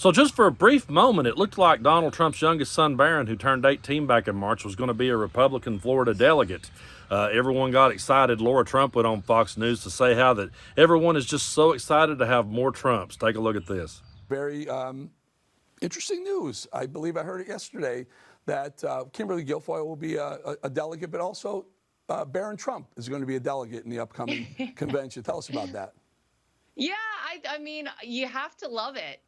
So just for a brief moment, it looked like Donald Trump's youngest son, Barron, who turned 18 back in March, was going to be a Republican Florida delegate. Everyone got excited. Laura Trump went on Fox News to say how that everyone is just so excited to have more Trumps. Take a look at this. Very interesting news. I believe I heard it yesterday that Kimberly Guilfoyle will be a delegate, but also Barron Trump is going to be a delegate in the upcoming convention. Tell us about that. Yeah, I mean, you have to love it.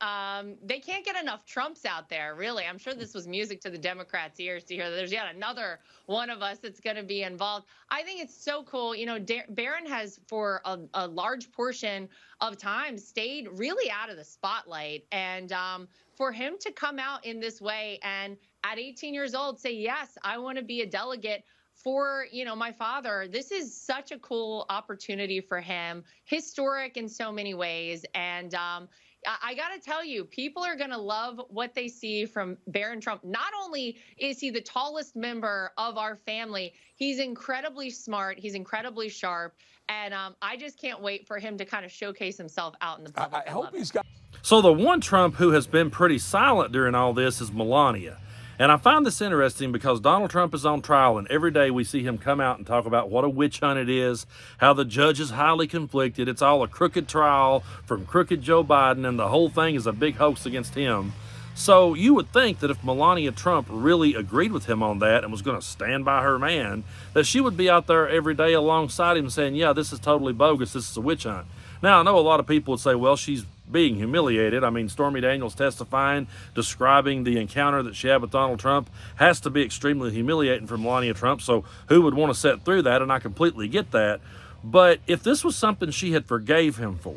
They can't get enough Trumps out there, really. I'm sure this was music to the Democrats' ears to hear that there's yet another one of us that's going to be involved. I think it's so cool. You know, Barron has, for a large portion of time, stayed really out of the spotlight. And for him to come out in this way and at 18 years old say, yes, I want to be a delegate for, you know, my father, this is such a cool opportunity for him, historic in so many ways. And I got to tell you, people are going to love what they see from Barron Trump. Not only is he the tallest member of our family, he's incredibly smart, he's incredibly sharp, and I just can't wait for him to kind of showcase himself out in the public. I hope he's got. So the one Trump who has been pretty silent during all this is Melania. And I find this interesting because Donald Trump is on trial, and every day we see him come out and talk about what a witch hunt it is, how the judge is highly conflicted, it's all a crooked trial from crooked Joe Biden, and the whole thing is a big hoax against him. So you would think that if Melania Trump really agreed with him on that and was going to stand by her man, that she would be out there every day alongside him saying, yeah, this is totally bogus, this is a witch hunt. Now, I know a lot of people would say, well, she's being humiliated. I mean, Stormy Daniels testifying, describing the encounter that she had with Donald Trump has to be extremely humiliating for Melania Trump. So who would want to sit through that? And I completely get that. But if this was something she had forgave him for,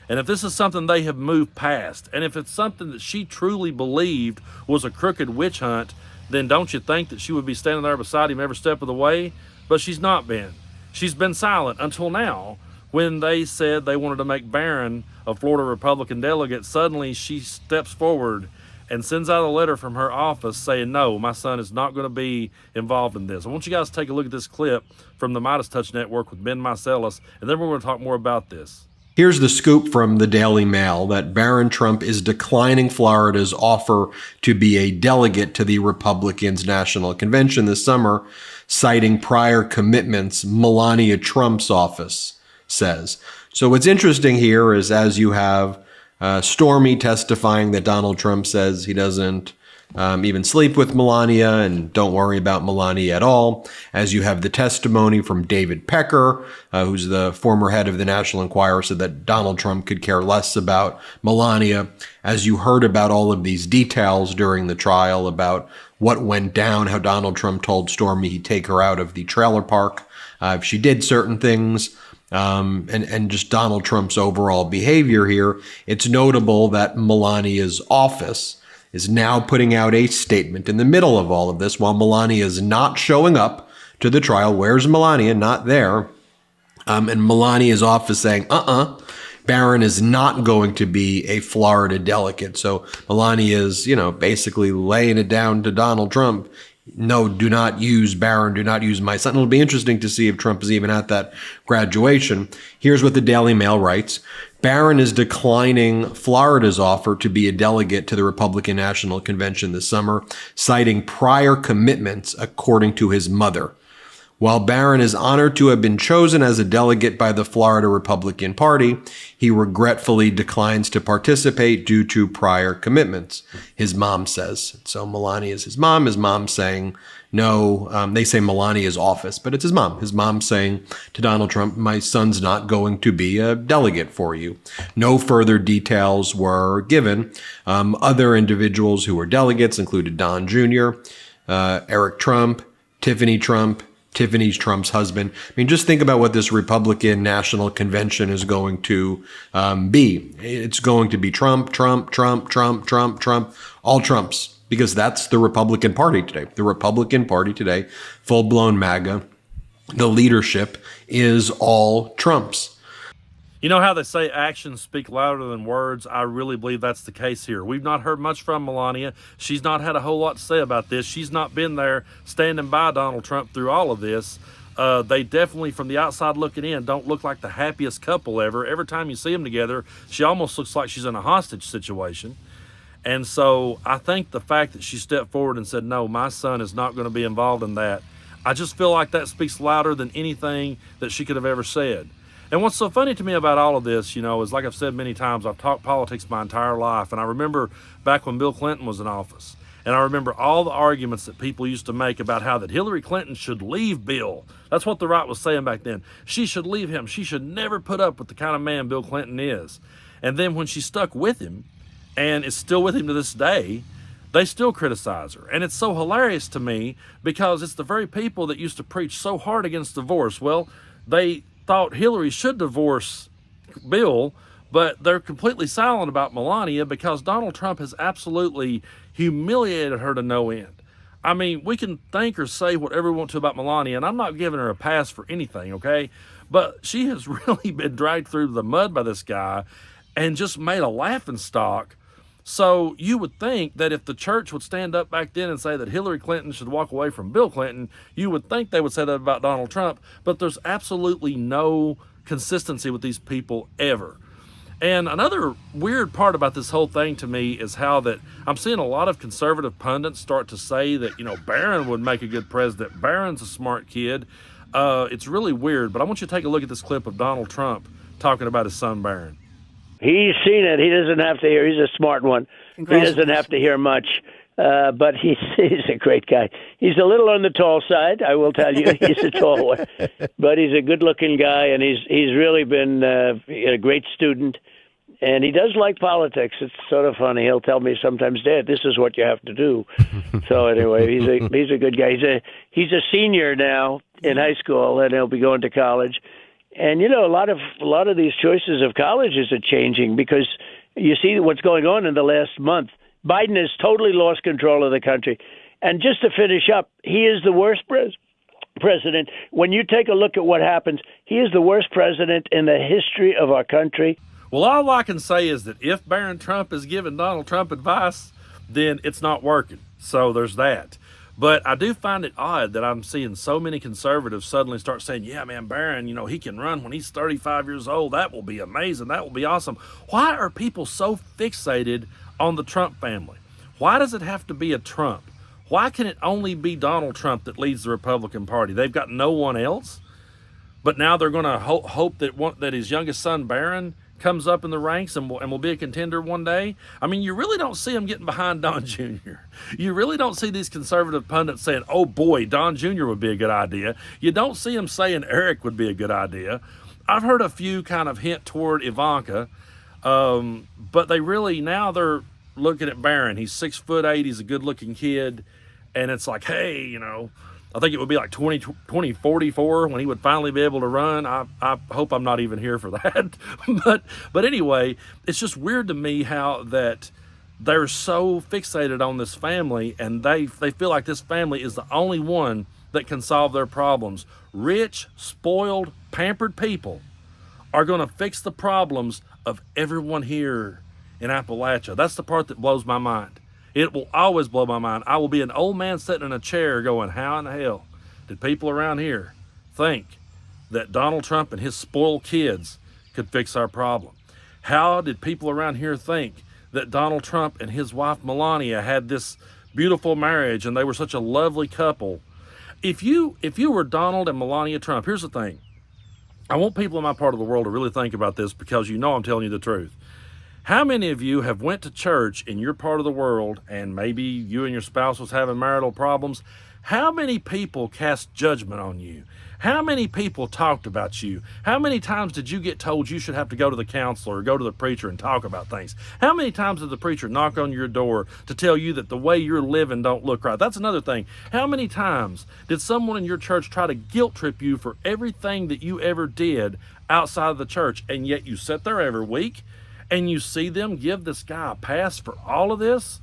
and if this is something they have moved past, and if it's something that she truly believed was a crooked witch hunt, then don't you think that she would be standing there beside him every step of the way? But she's not been. She's been silent until now. When they said they wanted to make Barron a Florida Republican delegate, suddenly she steps forward and sends out a letter from her office saying, no, my son is not going to be involved in this. I want you guys to take a look at this clip from the Midas Touch Network with Ben Meiselas, and then we're going to talk more about this. Here's the scoop from the Daily Mail that Barron Trump is declining Florida's offer to be a delegate to the Republicans' National Convention this summer, citing prior commitments, Melania Trump's office says. So what's interesting here is as you have Stormy testifying that Donald Trump says he doesn't even sleep with Melania and don't worry about Melania at all, as you have the testimony from David Pecker, who's the former head of the National Enquirer, said that Donald Trump could care less about Melania, as you heard about all of these details during the trial about what went down, how Donald Trump told Stormy he'd take her out of the trailer park if she did certain things. And just Donald Trump's overall behavior here. It's notable that Melania's office is now putting out a statement in the middle of all of this while Melania is not showing up to the trial. Where's Melania? Not there. And Melania's office saying, Barron is not going to be a Florida delegate. So Melania is, basically laying it down to Donald Trump. No, do not use Barron, do not use my son. It'll be interesting to see if Trump is even at that graduation. Here's what the Daily Mail writes. Barron is declining Florida's offer to be a delegate to the Republican National Convention this summer, citing prior commitments, according to his mother. While Barron is honored to have been chosen as a delegate by the Florida Republican Party, he regretfully declines to participate due to prior commitments, his mom says. So Melania is his mom saying no. They say Melania's office, but it's his mom. His mom saying to Donald Trump, my son's not going to be a delegate for you. No further details were given. Other individuals who were delegates included Don Jr., Eric Trump, Tiffany Trump, Tiffany's Trump's husband. I mean, just think about what this Republican National Convention is going to be. It's going to be Trump, all Trumps, because that's the Republican Party today. The Republican Party today, full-blown MAGA, the leadership is all Trumps. You know how they say actions speak louder than words? I really believe that's the case here. We've not heard much from Melania. She's not had a whole lot to say about this. She's not been there standing by Donald Trump through all of this. They definitely, from the outside looking in, don't look like the happiest couple ever. Every time you see them together, she almost looks like she's in a hostage situation. And so I think the fact that she stepped forward and said, no, my son is not going to be involved in that, I just feel like that speaks louder than anything that she could have ever said. And what's so funny to me about all of this, is like I've said many times, I've talked politics my entire life. And I remember back when Bill Clinton was in office, and I remember all the arguments that people used to make about how that Hillary Clinton should leave Bill. That's what the right was saying back then. She should leave him. She should never put up with the kind of man Bill Clinton is. And then when she stuck with him, and is still with him to this day, they still criticize her. And it's so hilarious to me because it's the very people that used to preach so hard against divorce. Well, they thought Hillary should divorce Bill, but they're completely silent about Melania because Donald Trump has absolutely humiliated her to no end. I mean, we can think or say whatever we want to about Melania, and I'm not giving her a pass for anything, okay? But she has really been dragged through the mud by this guy and just made a laughingstock. So you would think that if the church would stand up back then and say that Hillary Clinton should walk away from Bill Clinton, you would think they would say that about Donald Trump, but there's absolutely no consistency with these people ever. And another weird part about this whole thing to me is how that I'm seeing a lot of conservative pundits start to say that, Barron would make a good president. Barron's a smart kid. It's really weird, but I want you to take a look at this clip of Donald Trump talking about his son Barron. He's seen it. He doesn't have to hear. He's a smart one. He doesn't have to hear much, but he's a great guy. He's a little on the tall side, I will tell you. He's a tall one, but he's a good-looking guy, and he's really been a great student. And he does like politics. It's sort of funny. He'll tell me sometimes, Dad, this is what you have to do. So anyway, he's a good guy. He's a senior now in high school, and he'll be going to college. And a lot of these choices of colleges are changing because you see what's going on in the last month. Biden has totally lost control of the country. And just to finish up, he is the worst president. When you take a look at what happens, he is the worst president in the history of our country. Well, all I can say is that if Barron Trump is giving Donald Trump advice, then it's not working. So there's that. But I do find it odd that I'm seeing so many conservatives suddenly start saying, yeah, man, Barron, he can run when he's 35 years old. That will be amazing. That will be awesome. Why are people so fixated on the Trump family? Why does it have to be a Trump? Why can it only be Donald Trump that leads the Republican Party? They've got no one else. But now they're going to hope that his youngest son, Barron, comes up in the ranks and will be a contender one day. I mean, you really don't see him getting behind Don Jr. You really don't see these conservative pundits saying, oh boy, Don Jr. would be a good idea. You don't see him saying Eric would be a good idea. I've heard a few kind of hint toward Ivanka, but they're looking at Barron. He's 6'8", he's a good looking kid. And it's like, hey, I think it would be like 2044 when he would finally be able to run. I hope I'm not even here for that. but anyway, it's just weird to me how that they're so fixated on this family and they feel like this family is the only one that can solve their problems. Rich, spoiled, pampered people are going to fix the problems of everyone here in Appalachia. That's the part that blows my mind. It will always blow my mind. I will be an old man sitting in a chair going, how in the hell did people around here think that Donald Trump and his spoiled kids could fix our problem? How did people around here think that Donald Trump and his wife Melania had this beautiful marriage and they were such a lovely couple? If you were Donald and Melania Trump, here's the thing. I want people in my part of the world to really think about this because I'm telling you the truth. How many of you have went to church in your part of the world and maybe you and your spouse was having marital problems? How many people cast judgment on you? How many people talked about you? How many times did you get told you should have to go to the counselor or go to the preacher and talk about things? How many times did the preacher knock on your door to tell you that the way you're living don't look right? That's another thing. How many times did someone in your church try to guilt trip you for everything that you ever did outside of the church, and yet you sit there every week and you see them give this guy a pass for all of this?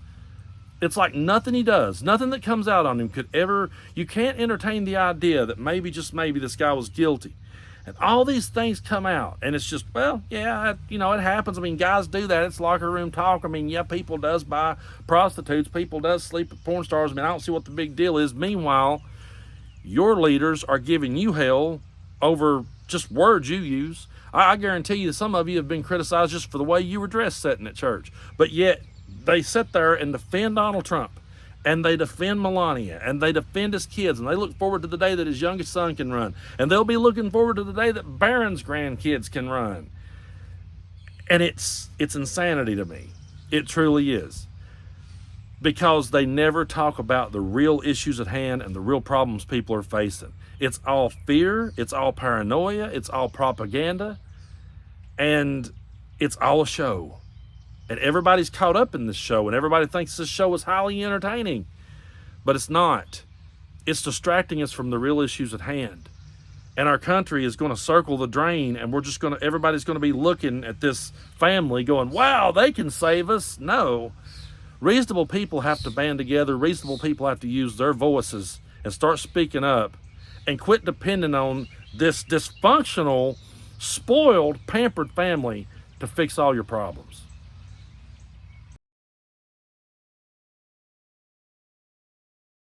It's like nothing he does, nothing that comes out on him could ever, you can't entertain the idea that maybe, just maybe, this guy was guilty. And all these things come out, and it's just, well, yeah, it happens. I mean, guys do that. It's locker room talk. I mean, yeah, people does buy prostitutes. People does sleep with porn stars. I mean, I don't see what the big deal is. Meanwhile, your leaders are giving you hell over just words you use. I guarantee you some of you have been criticized just for the way you were dressed sitting at church. But yet they sit there and defend Donald Trump, and they defend Melania, and they defend his kids, and they look forward to the day that his youngest son can run, and they'll be looking forward to the day that Barron's grandkids can run. And it's insanity to me. It truly is. Because they never talk about the real issues at hand and the real problems people are facing. It's all fear, it's all paranoia, it's all propaganda, and it's all a show. And everybody's caught up in this show, and everybody thinks this show is highly entertaining. But it's not. It's distracting us from the real issues at hand. And our country is going to circle the drain, and everybody's going to be looking at this family going, wow, they can save us. No. Reasonable people have to band together. Reasonable people have to use their voices and start speaking up and quit depending on this dysfunctional, spoiled, pampered family to fix all your problems.